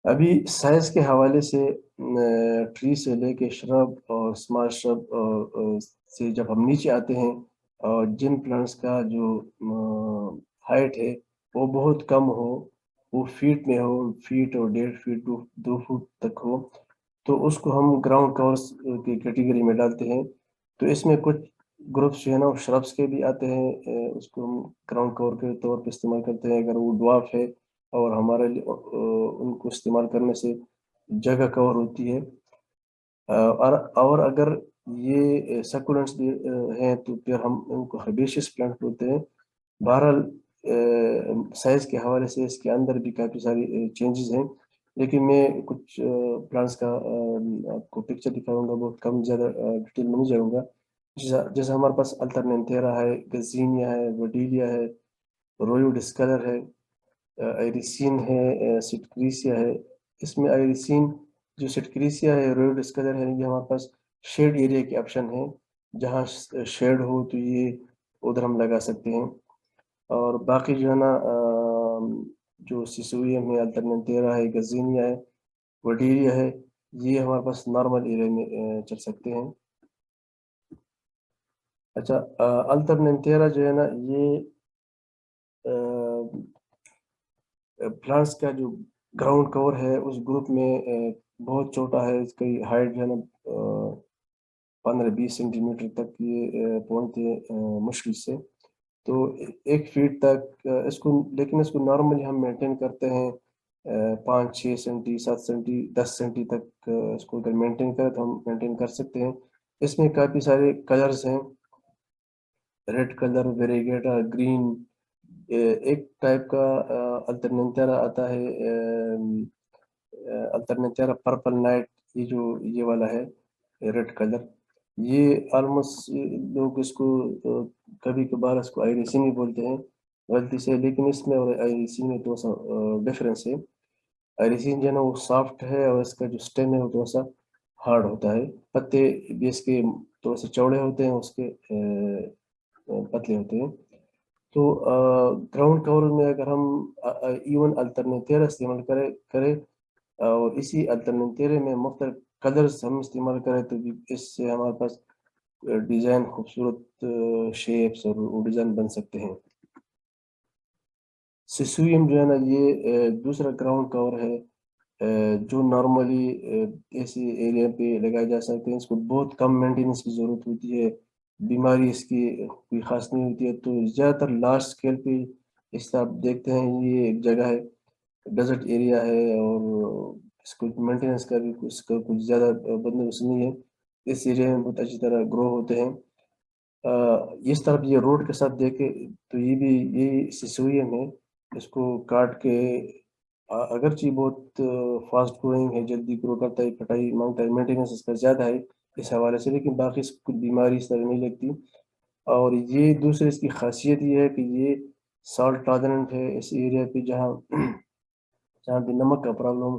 ابھی سائز کے حوالے سے ٹری سے لے کے شرب اور اسمال شرب سے جب ہم نیچے آتے ہیں، اور جن پلانٹس کا جو ہائٹ ہے وہ بہت کم ہو، وہ فیٹ میں ہو، فیٹ اور 1.5 فٹ 2 فٹ تک ہو، تو اس کو ہم گراؤنڈ کورس کی کیٹیگری میں ڈالتے ہیں۔ تو اس میں کچھ گروپس جو ہے نا وہ شربس کے بھی آتے ہیں، اس کو ہم گراؤنڈ کور کے طور پہ استعمال کرتے ہیں اگر وہ ڈوارف ہے، اور ہمارے لیے ان کو استعمال کرنے سے جگہ کور ہوتی ہے۔ اور اگر یہ سکولنٹس بھی ہیں تو پھر ہم ان کو ہربیشیس پلانٹ بولتے ہیں۔ بہرحال سائز کے حوالے سے اس کے اندر بھی کافی ساری چینجز ہیں، لیکن میں کچھ پلانٹس کا آپ کو پکچر دکھاؤں گا، بہت کم، زیادہ ڈیٹیل میں نہیں جاؤں گا۔ جیسے ہمارے پاس الٹرنینتھیرا ہے، گزینیا ہے، وڈیلیا ہے، رویو ڈسکلر ہے، آئریسین ہے، سٹکریسیا ہے۔ اس میں آئریسین جو سٹکریسیا ہے، رویو ڈسکلر ہے، یہ ہمارے پاس شیڈ ایریا کی آپشن ہے، جہاں شیڈ ہو تو یہ ادھر ہم لگا سکتے ہیں۔ اور باقی جو ہے نا جو سیسویم ہے، الٹرنینتھیرا ہے، گزینیا ہے، وڈیلیا ہے، یہ ہمارے پاس نارمل ایریا میں چل سکتے ہیں۔ اچھا، الٹرنینتھیرا جو ہے نا یہ پلانٹس کا جو گراؤنڈ کور ہے اس گروپ میں بہت چھوٹا ہے، اس کی ہائٹ جو ہے نا 15-20 سینٹی میٹر تک یہ پہنچتے ہیں مشکل سے، تو 1 فٹ تک اس کو، لیکن اس کو نارملی ہم مینٹین کرتے ہیں 5-6 سینٹی، 7 سینٹی، 10 سینٹی تک اس کو اگر مینٹین کریں تو ہم مینٹین کر سکتے ہیں۔ اس میں کافی سارے کلرز ہیں، ریڈ کلر، ویریگیٹا، گرین، ایک ٹائپ کا الٹرنینتھیرا آتا ہے، الٹرنینتھیرا پرپل نائٹ، یہ والا ہے ریڈ کلر۔ یہ آلموسٹ لوگ اس کو کبھی کبھار اس کو آئریسین بھی بولتے ہیں غلطی سے، لیکن اس میں اور آئریسین میں تھوڑا سا ڈفرینس ہے۔ آئریسین جو ہے نا وہ سافٹ ہے، اور اس کا جو اسٹیم ہے وہ تھوڑا سا ہارڈ ہوتا ہے، پتے بھی اس کے تھوڑے سے چوڑے ہوتے ہیں، اس کے پتلے ہوتے ہیں۔ تو گراؤنڈ کور میں اگر ہم ایون الٹرنیتیرا استعمال کریں اور اسی الٹرنیتیرے میں مختلف کلرز ہم استعمال کریں، تو اس سے ہمارے پاس ڈیزائن، خوبصورت شیپس اور ڈیزائن بن سکتے ہیں۔ سیسویم جو ہے نا یہ دوسرا گراؤنڈ کور ہے جو نارملی ایسے ایریا پہ لگائے جا سکتے ہیں۔ اس کو بہت کم مینٹیننس کی ضرورت ہوتی ہے، بیماری اس کی کوئی خاص نہیں ہوتی ہے، تو زیادہ تر لارج اسکیل پہ اس طرح آپ دیکھتے ہیں یہ ایک جگہ ہے، ڈیزرٹ ایریا ہے، اور اس کو مینٹیننس کا بھی اس کا کچھ زیادہ بندوبست نہیں ہے، اس ایریا میں بہت اچھی طرح گرو ہوتے ہیں۔ اس طرف یہ روڈ کے ساتھ دیکھے تو یہ بھی یہی سیسویم ہے، اس کو کاٹ کے اگرچہ بہت فاسٹ گروئنگ ہے، جلدی گرو کرتا ہے، کٹائی مانگتا ہے، مینٹیننس اس کا زیادہ ہے اس حوالے سے، لیکن باقی اس کو کچھ بیماری اس طرح نہیں لگتی۔ اور یہ دوسرے اس کی خاصیت یہ ہے کہ یہ سالٹ ٹالرنٹ ہے، اس ایریا پہ جہاں بھی نمک کا پرابلم،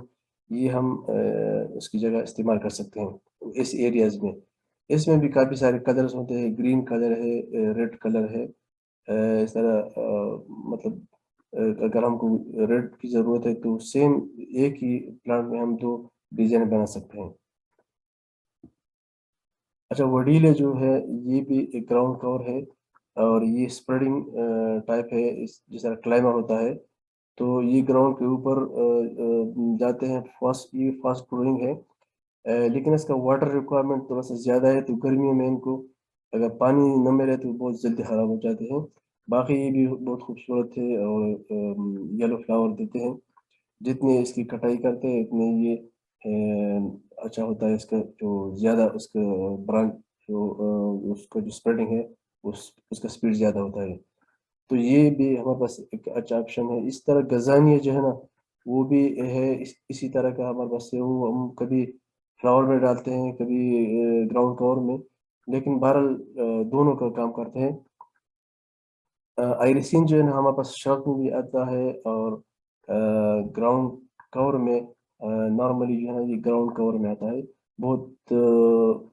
یہ ہم اس کی جگہ استعمال کر سکتے ہیں اس ایریاز میں۔ اس میں بھی کافی سارے کلرز ہوتے ہیں، گرین کلر ہے، ریڈ کلر ہے، اس طرح مطلب اگر ہم کو ریڈ کی ضرورت ہے تو سیم ایک ہی پلانٹ میں ہم 2 ڈیزائن بنا سکتے ہیں۔ اچھا، وڈیلے جو ہے یہ بھی ایک گراؤنڈ کور ہے، اور یہ اسپریڈنگ ٹائپ ہے، جس طرح کلائمر ہوتا ہے، تو یہ گراؤنڈ کے اوپر جاتے ہیں، یہ فاسٹ گروئنگ ہے، لیکن اس کا واٹر ریکوائرمنٹ تھوڑا سا زیادہ ہے، تو گرمیوں میں ان کو اگر پانی نہ ملے تو بہت جلدی خراب ہو جاتے ہیں۔ باقی یہ بھی بہت خوبصورت ہے اور یلو فلاور دیتے ہیں، جتنے اس کی کٹائی کرتے ہیں اتنے یہ اچھا ہوتا ہے، اس کا جو زیادہ اس کا برانچ جو اس کا جو اسپریڈنگ ہے اس کا سپیڈ زیادہ ہوتا ہے، تو یہ بھی ہمارے پاس ایک اچھا آپشن ہے۔ اس طرح گزانیہ جو ہے نا وہ بھی ہے اسی طرح کا ہمارے پاس ہے، وہ ہم کبھی فلاور میں ڈالتے ہیں، کبھی گراؤنڈ کور میں، لیکن بہرحال دونوں کا کام کرتے ہیں۔ آئریسین جو ہے نا ہمارے پاس شرٹ میں بھی آتا ہے، اور گراؤنڈ کور میں نارملی جو ہے نا یہ گراؤنڈ کور میں آتا ہے، بہت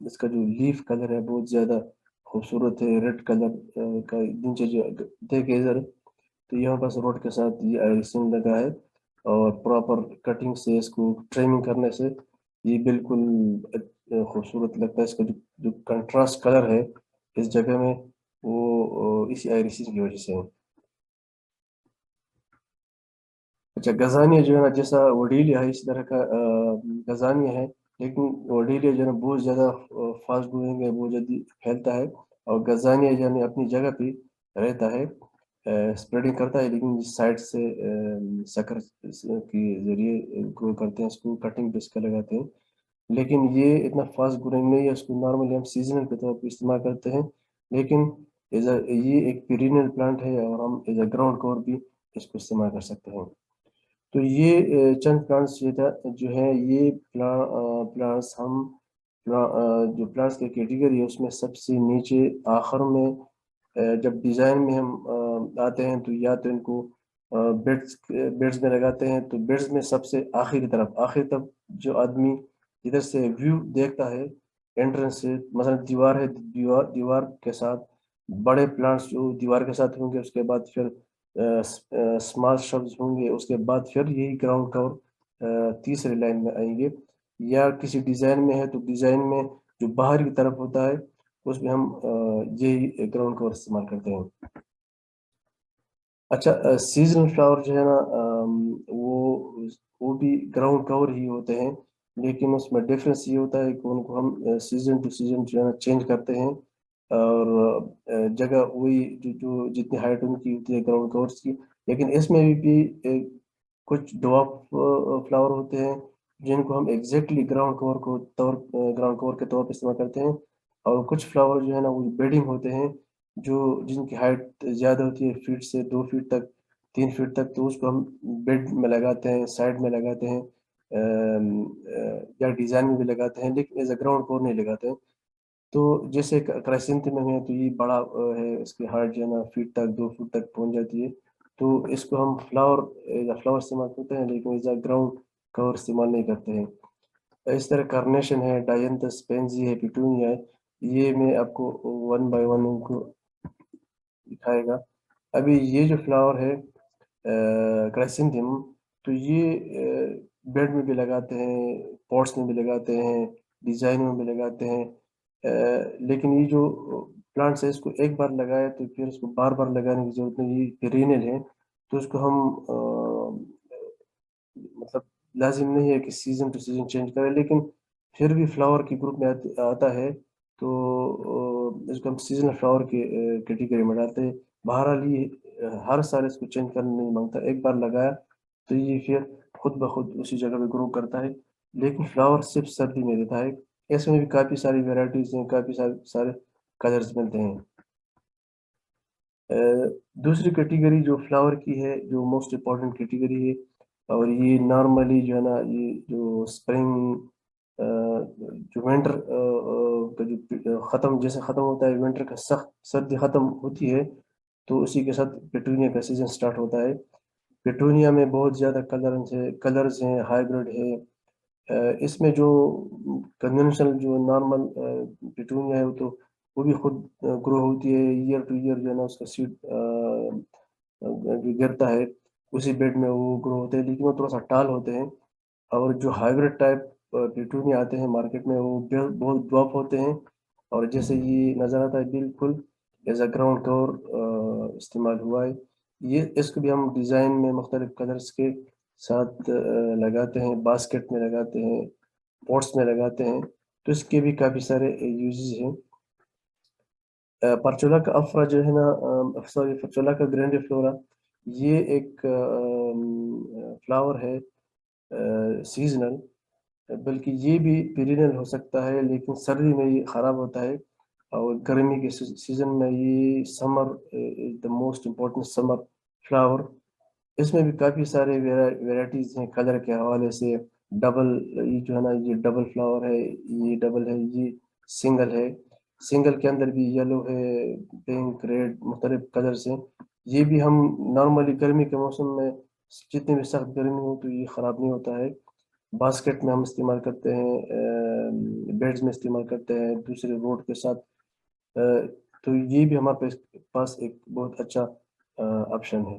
اس کا جو لیف کلر ہے بہت زیادہ خوبصورت ہے، ریڈ کلر کا نیچے جو دیکھے ادھر، تو یہاں پاس روڈ کے ساتھ یہ آئریسین لگا ہے، اور پراپر کٹنگ سے اس کو ٹریمنگ کرنے سے یہ بالکل خوبصورت لگتا ہے. اس کا جو کنٹراسٹ کلر ہے اس جگہ میں وہ اسی آئریسز کی وجہ سے ہے. اچھا گزانیہ جو ہے نا جیسا وڈیلیا ہے اس طرح کا گزانیہ ہے، لیکن وڈیلیا جو ہے نا بہت زیادہ فاسٹ گروئنگ ہے، بہت جلدی پھیلتا ہے، اور گزانیہ جو ہے اپنی جگہ پہ رہتا ہے، اسپریڈنگ کرتا ہے، لیکن سائڈ سے سکر کے ذریعے گرو کرتے ہیں، اس کو کٹنگ پہ اس کا لگاتے ہیں. لیکن یہ اتنا فاسٹ گروئنگ نہیں ہے، اس کو نارملی ہم سیزنل کے طور پہ استعمال کرتے ہیں، لیکن یہ ایک پیرینل پلانٹ ہے اور ہم ایز اے گراؤنڈ کور بھی اس کو استعمال کر سکتے ہیں. تو یہ چند پلانٹس جو ہے یہ پلانٹس ہم جو پلانٹس کی کیٹیگری ہے اس میں سب سے نیچے آخر میں جب ڈیزائن میں ہم آتے ہیں تو یا تو ان کو بیڈز میں لگاتے ہیں، تو بیڈز میں سب سے آخری طرف جو آدمی ادھر سے ویو دیکھتا ہے انٹرنس سے، مثلا دیوار ہے، دیوار کے ساتھ بڑے پلانٹس جو دیوار کے ساتھ ہوں گے، اس کے بعد پھر اسمال شبز ہوں گے، اس کے بعد پھر یہی گراؤنڈ کور تیسری لائن میں آئیں گے. یا کسی ڈیزائن میں ہے تو ڈیزائن میں جو باہر کی طرف ہوتا ہے اس میں ہم یہی گراؤنڈ کور استعمال کرتے ہیں. اچھا سیزنل فلاور جو ہے نا وہ بھی گراؤنڈ کور ہی ہوتے ہیں، لیکن اس میں ڈفرینس یہ ہوتا ہے کہ ان کو ہم سیزن ٹو سیزن جو ہے نا چینج کرتے ہیں، اور جگہ وہی جو جتنی ہائٹ ان کی ہوتی ہے گراؤنڈ کورس کی. لیکن اس میں بھی کچھ ڈواپ فلاور ہوتے ہیں جن کو ہم ایگزیکٹلی گراؤنڈ کور کے طور پر استعمال کرتے ہیں، اور کچھ فلاور جو ہے نا وہ بیڈنگ ہوتے ہیں جن کی ہائٹ زیادہ ہوتی ہے، فیٹ سے 2 فیٹ تک، 3 فیٹ تک، تو اس کو ہم بیڈ میں لگاتے ہیں، سائڈ میں لگاتے ہیں، یا ڈیزائن میں بھی لگاتے ہیں، لیکن ایز اے گراؤنڈ کور نہیں لگاتے ہیں. تو جیسے کرائسنتھیمم ہے تو یہ بڑا ہے، اس کی ہائٹ جو ہے نا فیٹ تک 2 فٹ تک پہنچ جاتی ہے، تو اس کو ہم فلاور استعمال کرتے ہیں، لیکن ایز اے گراؤنڈ کور استعمال نہیں کرتے ہیں. اس طرح کارنیشن ہے، ڈائنتس پینزی ہے، پیٹونیا ہے، یہ میں آپ کو ون بائی ون ان کو دکھائے گا. ابھی یہ جو فلاور ہے کرائسنتھیمم، تو یہ بیڈ میں بھی لگاتے ہیں، پوٹس میں بھی لگاتے ہیں، ڈیزائن میں بھی لگاتے ہیں، لیکن یہ جو پلانٹس ہے اس کو ایک بار لگایا تو پھر اس کو بار بار لگانے کی ضرورت نہیں. یہ پیرینل ہے تو اس کو ہم مطلب لازم نہیں ہے کہ سیزن ٹو سیزن چینج کریں، لیکن پھر بھی فلاور کی گروپ میں آتا ہے تو اس کو ہم سیزنل فلاور کی کیٹیگری میں ڈالتے ہیں. بہرحال یہ ہر سال اس کو چینج کرنا نہیں مانگتا، ایک بار لگایا تو یہ پھر خود بخود اسی جگہ پہ گرو کرتا ہے، لیکن فلاور صرف سردی میں دیتا ہے. اس میں بھی کافی ساری ویرائٹیز ہیں، کافی سارے کلرز ملتے ہیں. دوسری کیٹیگری جو فلاور کی ہے، جو موسٹ امپورٹنٹ کیٹیگری ہے، اور یہ نارملی جو ہے نا یہ جو اسپرنگ جو ونٹر کا جو جیسے ختم ہوتا ہے، ونٹر کا سخت سردی ختم ہوتی ہے تو اسی کے ساتھ پیٹونیا کا سیزن سٹارٹ ہوتا ہے. پیٹونیا میں بہت زیادہ کلرز ہیں، ہائیبریڈ ہے. اس میں جو کنونشنل جو نارمل پیٹونیا ہے وہ بھی خود گرو ہوتی ہے، ایئر ٹو ایئر جو ہے نا اس کا سیڈ جو گرتا ہے اسی بیڈ میں وہ گرو ہوتے ہیں، لیکن وہ تھوڑا سا ٹال ہوتے ہیں. اور جو ہائیبریڈ ٹائپ پیٹونیا آتے ہیں مارکیٹ میں وہ بہت ڈراپ ہوتے ہیں، اور جیسے یہ نظر آتا ہے بالکل ایز اے گراؤنڈ کور استعمال ہوا ہے. اس کو بھی ہم ڈیزائن میں مختلف کلرز کے ساتھ لگاتے ہیں، باسکٹ میں لگاتے ہیں، پوٹس میں لگاتے ہیں، تو اس کے بھی کافی سارے یوزز ہیں. پرچولا کا افرا جو ہے نا پرچولا کا گرینڈی فلورا، یہ ایک فلاور ہے سیزنل، بلکہ یہ بھی پیرینل ہو سکتا ہے، لیکن سردی میں یہ خراب ہوتا ہے، اور گرمی کے سیزن میں یہ summer the most important summer flower. اس میں بھی کافی سارے ویرائٹیز ہیں کلر کے حوالے سے. ڈبل یہ جو ہے نا یہ ڈبل فلاور ہے، یہ ڈبل ہے، یہ سنگل ہے. سنگل کے اندر بھی یلو ہے، پنک، ریڈ، مختلف کلرز ہیں. یہ بھی ہم نارملی گرمی کے موسم میں جتنی بھی سخت گرمی ہو تو یہ خراب نہیں ہوتا ہے. باسکٹ میں ہم استعمال کرتے ہیں، بیڈز میں استعمال کرتے ہیں دوسرے روڈ کے ساتھ. تو یہ بھی ہمارے پاس ایک بہت اچھا آپشن ہے.